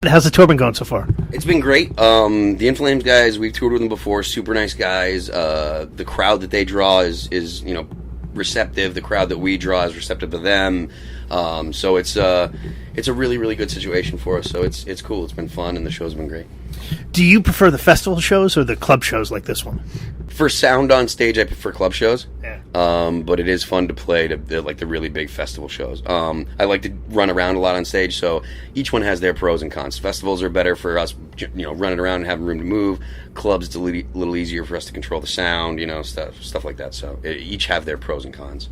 How's the tour been going so far? It's been great. The In Flames guys, we've toured with them before. Super nice guys. The crowd that they draw is receptive. The crowd that we draw is receptive to them. So it's a really, really good situation for us. So it's cool. It's been fun, and the show's been great. Do you prefer the festival shows or the club shows like this one? For sound on stage, I prefer club shows. Yeah. But it is fun to play the really big festival shows. I like to run around a lot on stage, so each one has their pros and cons. Festivals are better for us, running around and having room to move. Clubs, it's a little easier for us to control the sound, stuff like that. So each have their pros and cons.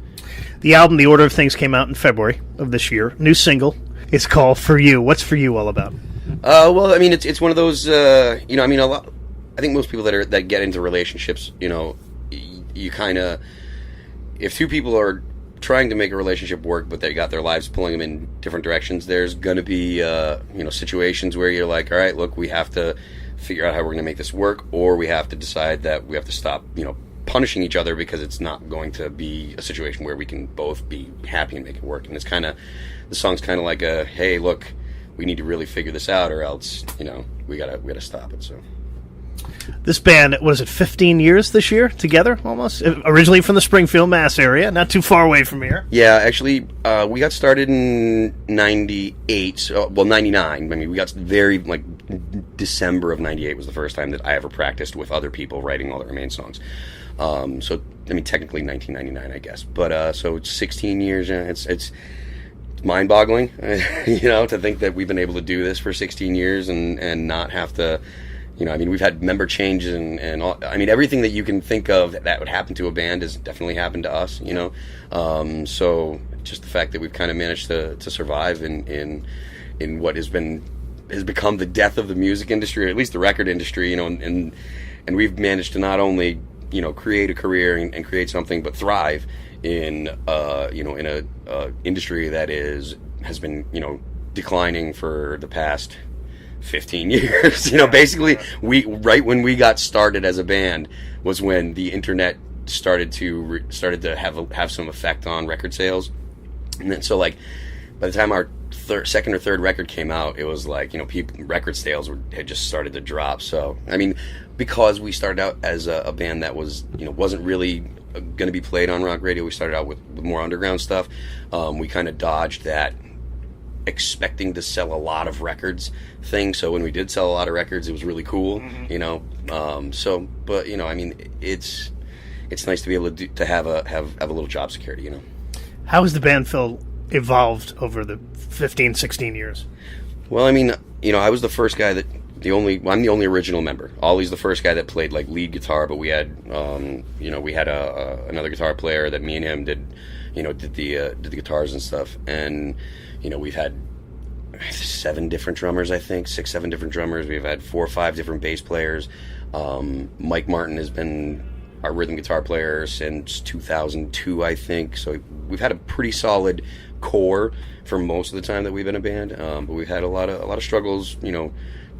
The album, The Order of Things, came out in February of this year. New single is called For You. What's For You all about? Well, I mean, it's one of those, a lot. I think most people that get into relationships, you kind of, if two people are trying to make a relationship work, but they got their lives pulling them in different directions, there's going to be, situations where you're like, all right, look, we have to figure out how we're going to make this work, or we have to decide that we have to stop, punishing each other, because it's not going to be a situation where we can both be happy and make it work. And it's the song's kind of like a, hey, look, we need to really figure this out, or else, we gotta stop it. So. This band, what is it, 15 years this year together, almost? Originally from the Springfield, Mass area, not too far away from here. Yeah, actually, we got started in 98, 99. I mean, we got December of 98 was the first time that I ever practiced with other people writing all the Remain songs. So, I mean, technically 1999, I guess. But, so it's 16 years, it's mind-boggling, to think that we've been able to do this for 16 years and not have to... we've had member changes and all, everything that you can think of that would happen to a band has definitely happened to us, So just the fact that we've kind of managed to survive in what has become the death of the music industry, or at least the record industry, and we've managed to not only, create a career and create something, but thrive in a industry that has been, declining for the past 15 years. Basically, right when we got started as a band was when the internet started to have some effect on record sales. And then so by the time our second or third record came out, it was record sales had just started to drop. So because we started out as a band that was wasn't really going to be played on rock radio, we started out with more underground stuff. We kind of dodged that expecting to sell a lot of records thing. So when we did sell a lot of records, it was really cool, but it's nice to be able to have a little job security, How has the band evolved over the 15, 16 years? Well, I was the first guy I'm the only original member. Ollie's the first guy that played lead guitar, but we had another guitar player that me and him did the guitars and stuff. And we've had 7 different drummers, I think, 6-7 different drummers. We've had 4 or 5 different bass players. Mike Martin has been our rhythm guitar player since 2002, I think. So we've had a pretty solid core for most of the time that we've been a band. But we've had a lot of struggles,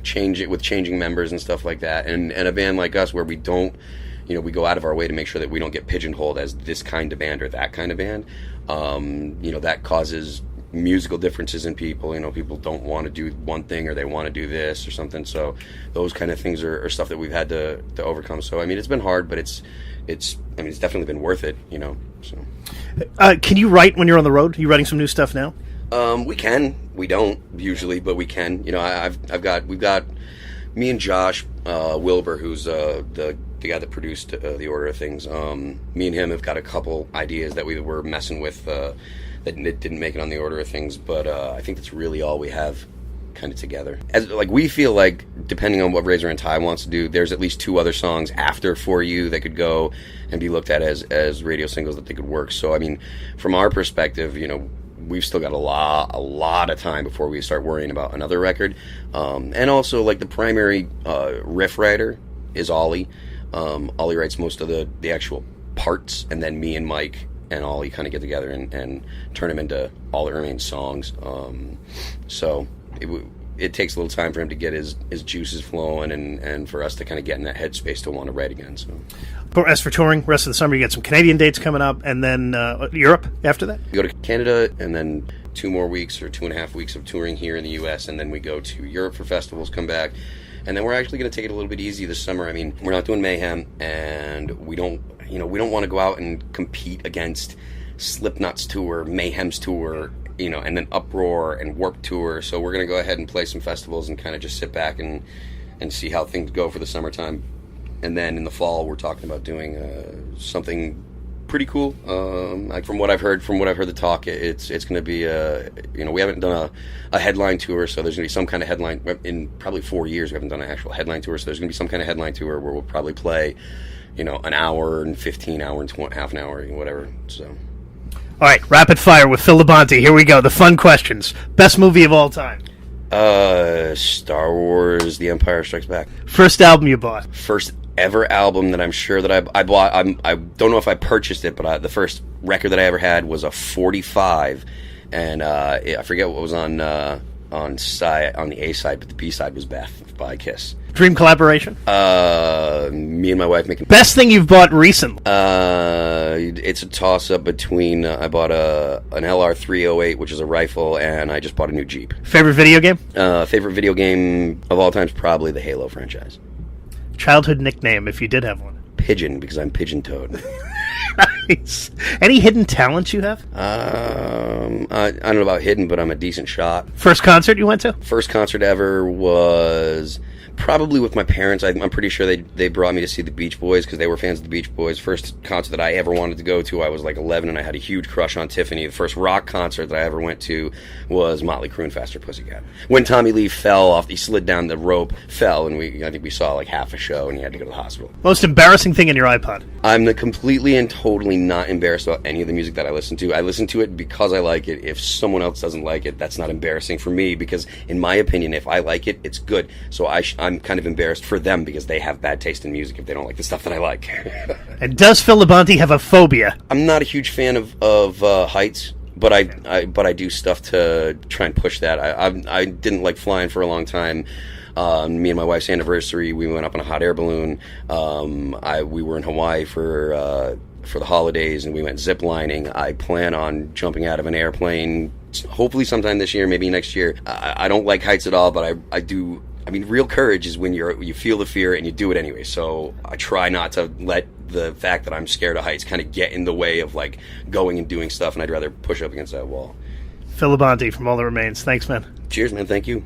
changing members and stuff like that. And a band like us where we don't, we go out of our way to make sure that we don't get pigeonholed as this kind of band or that kind of band. That causes musical differences in people. People don't want to do one thing, or they want to do this or something. So those kind of things are stuff that we've had to overcome. So it's been hard, but it's definitely been worth it. So. Can you write when you're on the road? Are you writing some new stuff now? We can. We don't usually, but we can. We've got me and Josh Wilbur, who's the guy that produced The Order of Things. Me and him have got a couple ideas that we were messing with that didn't make it on The Order of Things, but I think that's really all we have kind of together. As we feel like, depending on what Razor and Tie wants to do, there's at least 2 other songs after For You that could go and be looked at as radio singles that they could work. So from our perspective, we've still got a lot of time before we start worrying about another record. And also, the primary riff writer is Ollie. Ollie writes most of the actual parts, and then me and Mike and Ollie kind of get together and turn them into all the Remain songs. So it takes a little time for him to get his juices flowing and for us to kind of get in that headspace to want to write again. So. As for touring, rest of the summer, you got some Canadian dates coming up, and then Europe after that? We go to Canada, and then 2 more weeks or 2.5 weeks of touring here in the U.S., and then we go to Europe for festivals, come back, and then we're actually going to take it a little bit easy this summer. I mean, we're not doing Mayhem, and we don't want to go out and compete against Slipknot's tour, Mayhem's tour, and then Uproar and Warped Tour. So we're going to go ahead and play some festivals and kind of just sit back and see how things go for the summertime. And then in the fall, we're talking about doing something pretty cool. Like from what I've heard the talk, it's going to be we haven't done a headline tour, so there's going to be some kind of headline. In probably 4 years, we haven't done an actual headline tour, so there's going to be some kind of headline tour where we'll probably play, an hour and 15 hour and half an hour, whatever. So. All right, rapid fire with Phil LaBonte. Here we go. The fun questions. Best movie of all time. Star Wars: The Empire Strikes Back. First album you bought. First ever album that I'm sure that I bought. I don't know if I purchased it, but the first record that I ever had was a 45, and I forget what was on the A side, but the B side was Beth by Kiss. Dream collaboration? Me and my wife making. Best thing you've bought recently? It's a toss up between I bought an LR 308, which is a rifle, and I just bought a new Jeep. Favorite video game? Favorite video game of all time is probably the Halo franchise. Childhood nickname, if you did have one? Pigeon, because I'm Pigeon Toad. Nice. Any hidden talents you have? I don't know about hidden, but I'm a decent shot. First concert you went to? First concert ever was probably with my parents. I'm pretty sure they brought me to see the Beach Boys because they were fans of the Beach Boys. First concert that I ever wanted to go to, I was like 11, and I had a huge crush on Tiffany. The first rock concert that I ever went to was Motley Crue and Faster Pussycat. When Tommy Lee fell off, he slid down the rope, fell, and I think we saw like half a show, and he had to go to the hospital. Most embarrassing thing in your iPod? I'm completely and totally not embarrassed about any of the music that I listen to. I listen to it because I like it. If someone else doesn't like it, that's not embarrassing for me because, in my opinion, if I like it, it's good. So I'm kind of embarrassed for them because they have bad taste in music if they don't like the stuff that I like. And does Phil LaBonte have a phobia? I'm not a huge fan of heights, but I do stuff to try and push that. I didn't like flying for a long time. Me and my wife's anniversary, we went up on a hot air balloon. We were in Hawaii for the holidays, and we went zip lining. I plan on jumping out of an airplane, hopefully sometime this year, maybe next year. I don't like heights at all, but I do. I mean, real courage is when you feel the fear and you do it anyway. So I try not to let the fact that I'm scared of heights kind of get in the way of like going and doing stuff, and I'd rather push up against that wall. Phil LaBonte from All That Remains. Thanks, man. Cheers, man. Thank you.